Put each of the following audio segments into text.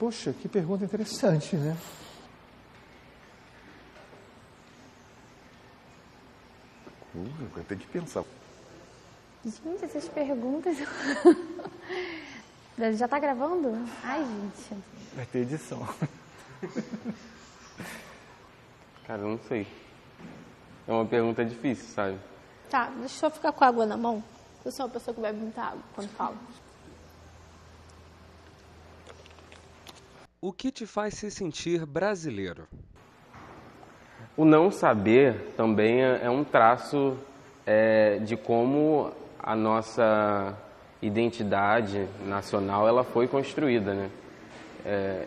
Poxa, que pergunta interessante, né? Eu tenho que pensar. Gente, essas perguntas... Já tá gravando? Ai, gente. Vai ter edição. Cara, eu não sei. É uma pergunta difícil, sabe? Tá, deixa eu só ficar com a água na mão. Eu sou uma pessoa que bebe muita água quando falo. O que te faz se sentir brasileiro? O não saber também é um traço de como a nossa identidade nacional ela foi construída, né?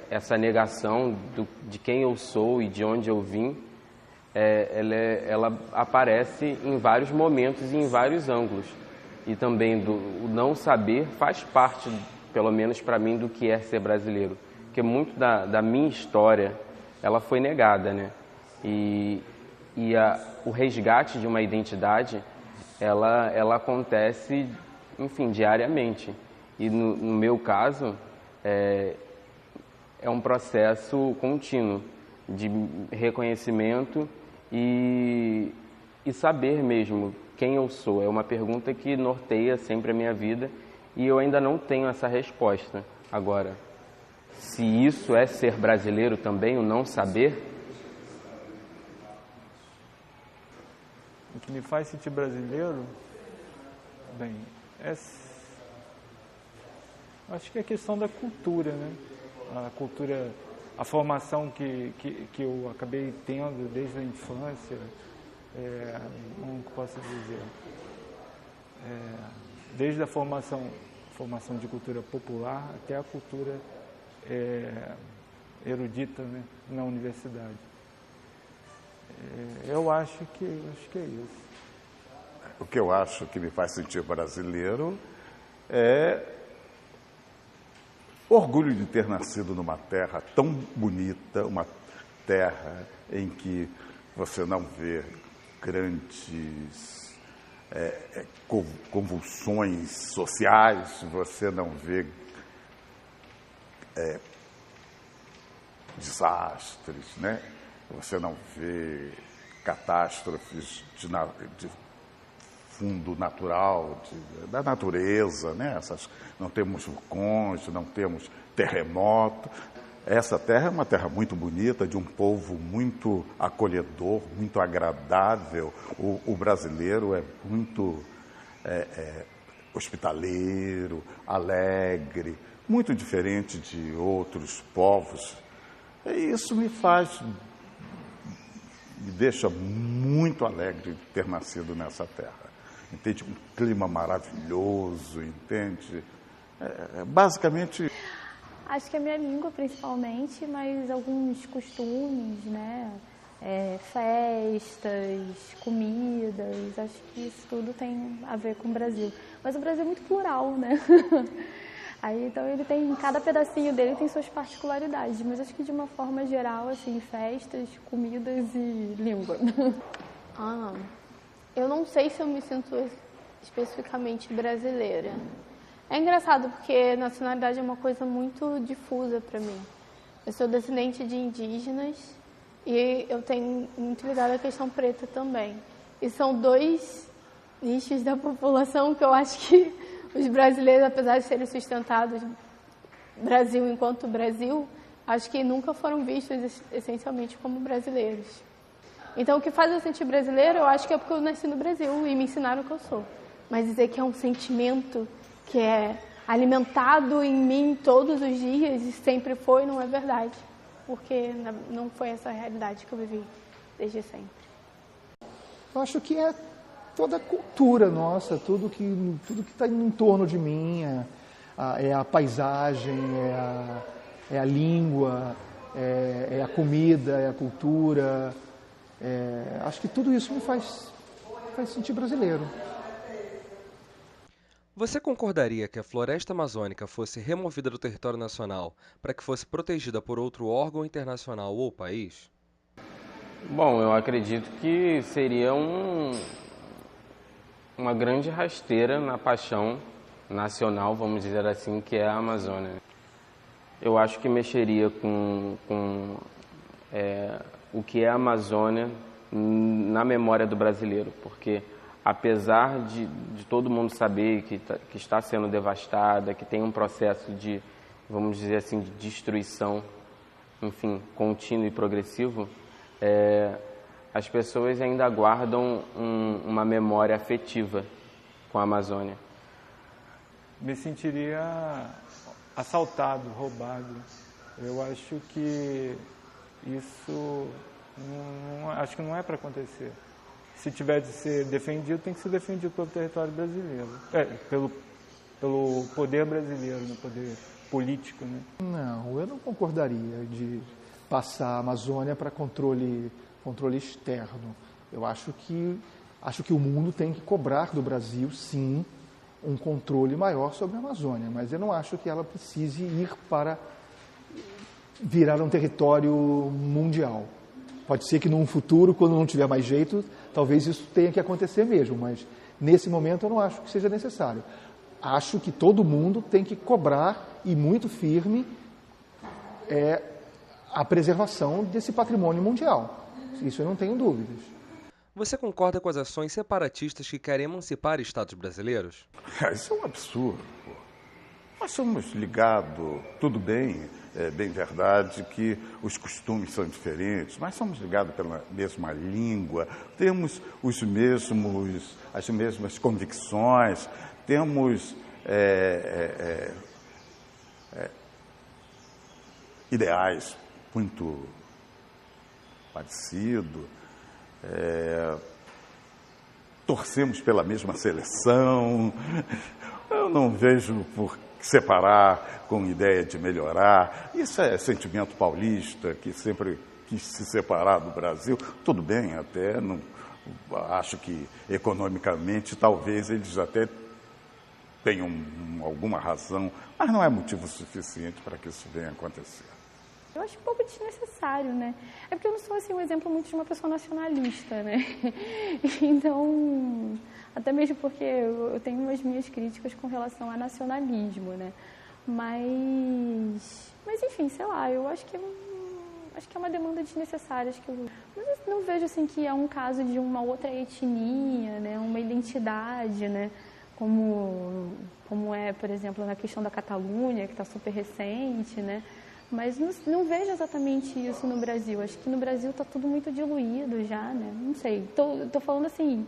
Essa negação de quem eu sou e de onde eu vim, ela aparece em vários momentos e em vários ângulos. E também o não saber faz parte, pelo menos para mim, do que é ser brasileiro. Porque muito da minha história, ela foi negada, né? O resgate de uma identidade, ela acontece, enfim, diariamente. E no meu caso, é um processo contínuo de reconhecimento e saber mesmo quem eu sou. É uma pergunta que norteia sempre a minha vida e eu ainda não tenho essa resposta. Agora, se isso é ser brasileiro também, o não saber... O que me faz sentir brasileiro, bem, acho que é a questão da cultura, né? A cultura, a formação que eu acabei tendo desde a infância, como posso dizer, desde a formação de cultura popular até a cultura erudita, né, na universidade. Eu acho que é isso. O que eu acho que me faz sentir brasileiro é orgulho de ter nascido numa terra tão bonita, uma terra em que você não vê grandes convulsões sociais, você não vê desastres, né? Você não vê catástrofes de fundo natural, da natureza, né? Não temos vulcões, não temos terremoto. Essa terra é uma terra muito bonita, de um povo muito acolhedor, muito agradável. O brasileiro é muito hospitaleiro, alegre, muito diferente de outros povos. E isso me deixa muito alegre de ter nascido nessa terra. Entende? Um clima maravilhoso, entende? Basicamente... Acho que a minha língua, principalmente, mas alguns costumes, né? Festas, comidas, acho que isso tudo tem a ver com o Brasil. Mas o Brasil é muito plural, né? Aí, então, cada pedacinho dele tem suas particularidades, mas acho que de uma forma geral, assim, festas, comidas e língua. Eu não sei se eu me sinto especificamente brasileira. É engraçado porque nacionalidade é uma coisa muito difusa para mim. Eu sou descendente de indígenas e eu tenho muito ligado à questão preta também. E são dois nichos da população que eu acho que os brasileiros, apesar de serem sustentados Brasil enquanto Brasil, acho que nunca foram vistos essencialmente como brasileiros. Então, o que faz eu sentir brasileiro, eu acho que é porque eu nasci no Brasil e me ensinaram o que eu sou. Mas dizer que é um sentimento que é alimentado em mim todos os dias e sempre foi, não é verdade. Porque não foi essa a realidade que eu vivi desde sempre. Eu acho que é toda a cultura nossa, tudo que está em torno de mim, é a paisagem, é a língua, é a comida, é a cultura. Acho que tudo isso me faz sentir brasileiro. Você concordaria que a floresta amazônica fosse removida do território nacional para que fosse protegida por outro órgão internacional ou país? Bom, eu acredito que seria uma grande rasteira na paixão nacional, vamos dizer assim, que é a Amazônia. Eu acho que mexeria com o que é a Amazônia na memória do brasileiro, porque apesar de todo mundo saber que está sendo devastada, que tem um processo de, vamos dizer assim, de destruição, enfim, contínuo e progressivo, as pessoas ainda guardam uma memória afetiva com a Amazônia. Me sentiria assaltado, roubado. Eu acho que isso acho que não é para acontecer. Se tiver de ser defendido, tem que ser defendido pelo território brasileiro, pelo poder brasileiro, no poder político, né? Não, eu não concordaria de passar a Amazônia para controle externo. Eu acho que o mundo tem que cobrar do Brasil, sim, um controle maior sobre a Amazônia, mas eu não acho que ela precise ir para virar um território mundial. Pode ser que num futuro, quando não tiver mais jeito, talvez isso tenha que acontecer mesmo, mas nesse momento eu não acho que seja necessário. Acho que todo mundo tem que cobrar, e muito firme, a preservação desse patrimônio mundial. Isso eu não tenho dúvidas. Você concorda com as ações separatistas que querem emancipar estados brasileiros? Isso é um absurdo. Pô. Nós somos ligados, tudo bem, é bem verdade que os costumes são diferentes, mas somos ligados pela mesma língua, temos as mesmas convicções, temos ideais muito parecidos, torcemos pela mesma seleção. Eu não vejo por que separar com ideia de melhorar. Isso é sentimento paulista, que sempre quis se separar do Brasil. Tudo bem, até não, acho que economicamente talvez eles até tenham alguma razão, mas não é motivo suficiente para que isso venha a acontecer. Eu acho um pouco desnecessário, né? É porque eu não sou, assim, um exemplo muito de uma pessoa nacionalista, né? Então, até mesmo porque eu tenho as minhas críticas com relação a nacionalismo, né? Mas enfim, sei lá, eu acho que é uma demanda desnecessária. Mas eu não vejo, assim, que é um caso de uma outra etnia, né? Uma identidade, né? Como é, por exemplo, na questão da Catalunha, que está super recente, né? Mas não vejo exatamente isso no Brasil. Acho que no Brasil está tudo muito diluído já, né? Não sei. Tô falando assim,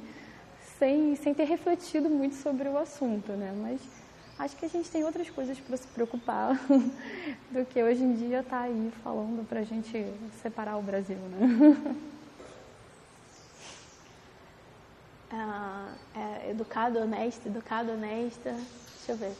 sem ter refletido muito sobre o assunto, né? Mas acho que a gente tem outras coisas para se preocupar do que hoje em dia tá aí falando para a gente separar o Brasil, né? Educado, honesta. Deixa eu ver.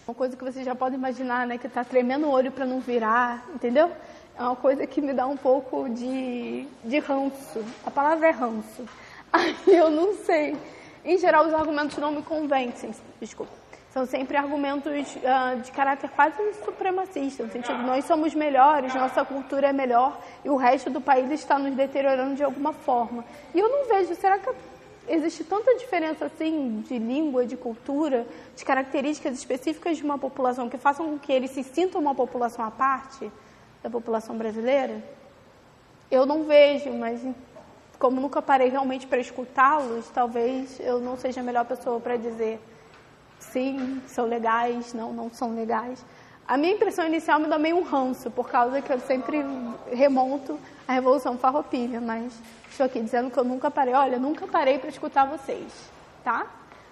Uma coisa que você já pode imaginar, né? Que tá tremendo o olho para não virar, entendeu? É uma coisa que me dá um pouco de ranço. A palavra é ranço. Aí eu não sei. Em geral, os argumentos não me convencem. Desculpa. São sempre argumentos de caráter quase supremacista, no sentido de nós somos melhores, nossa cultura é melhor e o resto do país está nos deteriorando de alguma forma. E eu não vejo, será que existe tanta diferença assim de língua, de cultura, de características específicas de uma população que façam com que eles se sintam uma população à parte da população brasileira? Eu não vejo, mas como nunca parei realmente para escutá-los, talvez eu não seja a melhor pessoa para dizer sim, são legais, não são legais. A minha impressão inicial me dá meio um ranço, por causa que eu sempre remonto à Revolução Farroupilha, mas estou aqui dizendo que eu nunca parei. Olha, nunca parei para escutar vocês, tá?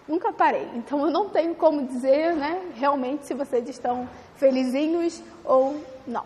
Nunca parei. Então eu não tenho como dizer, né, realmente se vocês estão felizinhos ou não.